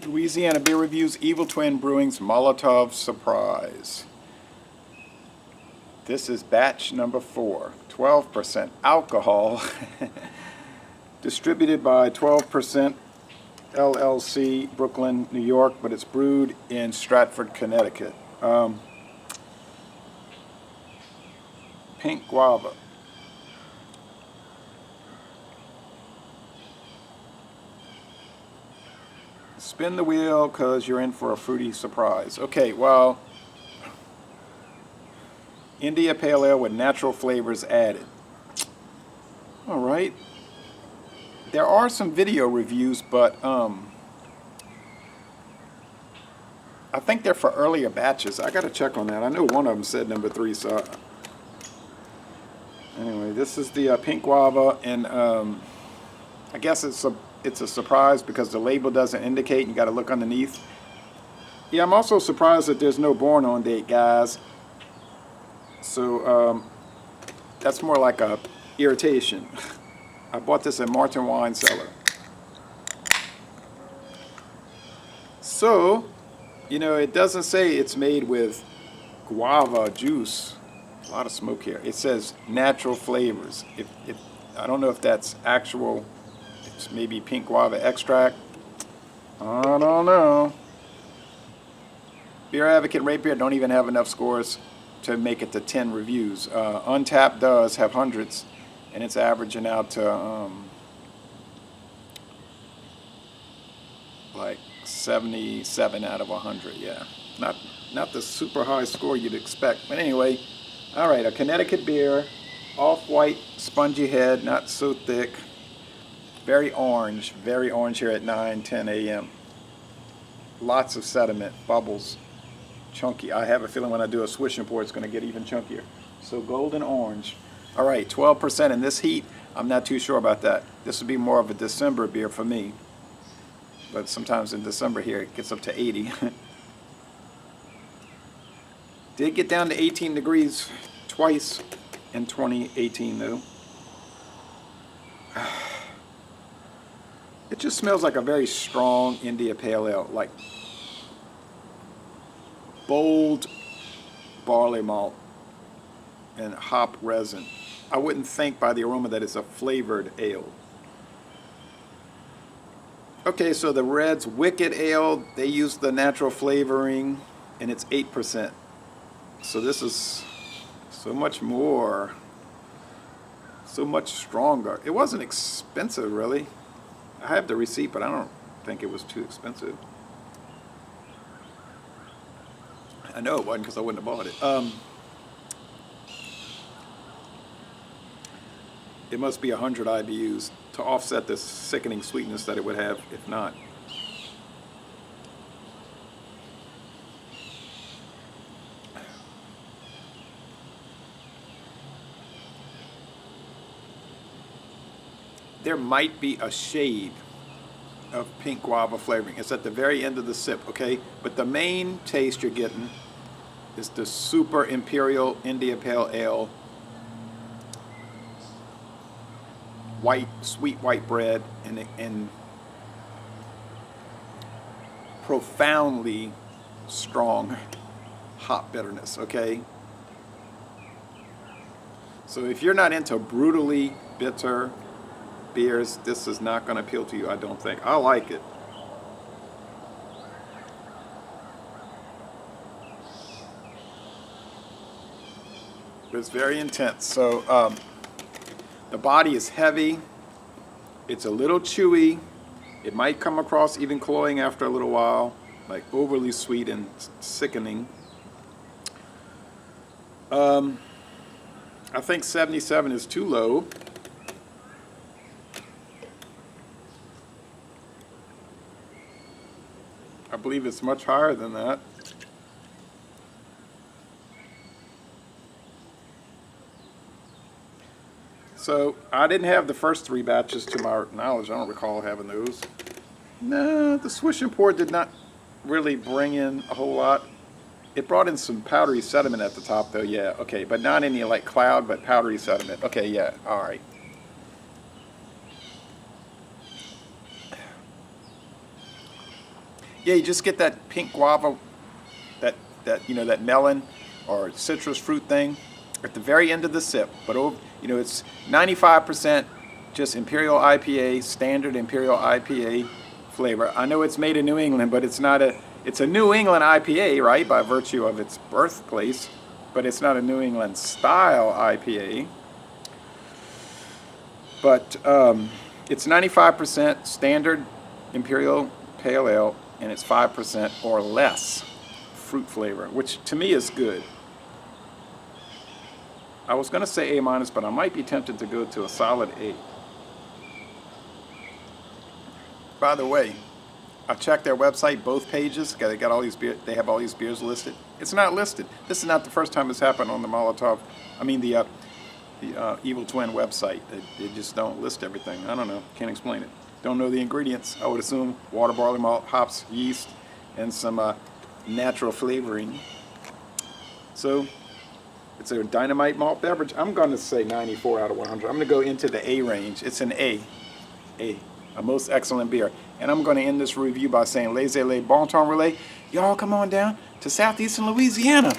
Louisiana Beer Reviews, Evil Twin Brewing's Molotov Surprise. This is batch number 4, 12% alcohol, distributed by 12% LLC, Brooklyn, New York, but it's brewed in Stratford, Connecticut. Pink guava. Spin the wheel because you're in for a fruity surprise. Okay, well, India Pale Ale with natural flavors added. All right. There are some video reviews, but I think they're for earlier batches. I got to check on that. I know one of them said number 3, so anyway, this is the pink guava, and I guess it's a surprise because the label doesn't indicate. You got to look underneath. Yeah, I'm also surprised that there's no born on date, guys. So that's more like a irritation. I bought this at Martin Wine Cellar. So, you know, it doesn't say it's made with guava juice. A lot of smoke here. It says natural flavors. If I don't know if that's actual. It's maybe pink guava extract. I don't know. Beer Advocate Rate Beer don't even have enough scores to make it to 10 reviews. Untapped does have hundreds, and it's averaging out to like 77 out of 100. Yeah, not the super high score you'd expect. But anyway, all right, a Connecticut beer, off-white, spongy head, not so thick. Very orange here at 9:10 a.m. Lots of sediment, bubbles, chunky. I have a feeling when I do a swish and pour, it's going to get even chunkier. So golden orange. All right, 12% in this heat. I'm not too sure about that. This would be more of a December beer for me. But sometimes in December here, it gets up to 80. Did get down to 18 degrees twice in 2018, though. It just smells like a very strong India Pale Ale, like bold barley malt and hop resin. I wouldn't think by the aroma that it's a flavored ale. Okay, so the Red's Wicked Ale, they use the natural flavoring, and it's 8%. So this is so much more, so much stronger. It wasn't expensive, really. I have the receipt, but I don't think it was too expensive. I know it wasn't because I wouldn't have bought it. It must be 100 IBUs to offset the sickening sweetness that it would have if not. There might be a shade of pink guava flavoring. It's at the very end of the sip, okay? But the main taste you're getting is the super Imperial India Pale Ale, white, sweet white bread, and profoundly strong hop bitterness, okay? So if you're not into brutally bitter beers, this is not going to appeal to you, I don't think. I like it. But it's very intense. So the body is heavy. It's a little chewy. It might come across even cloying after a little while, like overly sweet and sickening. I think 77 is too low. I believe it's much higher than that. So I didn't have the first 3 batches to my knowledge. I don't recall having those. No, the swish and pour did not really bring in a whole lot. It brought in some powdery sediment at the top though, yeah, okay, but not any like cloud, but powdery sediment. Okay, yeah, all right. Yeah, you just get that pink guava, that melon or citrus fruit thing at the very end of the sip. But it's 95% just Imperial IPA, standard Imperial IPA flavor. I know it's made in New England, but it's not it's a New England IPA, right, by virtue of its birthplace, but it's not a New England style IPA. But it's 95% standard Imperial Pale Ale, and it's 5% or less fruit flavor, which to me is good. I was going to say A-, but I might be tempted to go to a solid A. By the way, I checked their website, both pages. They got all these they have all these beers listed. It's not listed. This is not the first time it's happened on the Molotov. I mean the Evil Twin website. They just don't list everything. I don't know. Can't explain it. Don't know the ingredients. I would assume water, barley malt, hops, yeast, and some natural flavoring. So it's a dynamite malt beverage. I'm going to say 94 out of 100. I'm going to go into the A range. It's an A, a most excellent beer. And I'm going to end this review by saying, laissez-les, bon temps relais. Y'all come on down to southeastern Louisiana.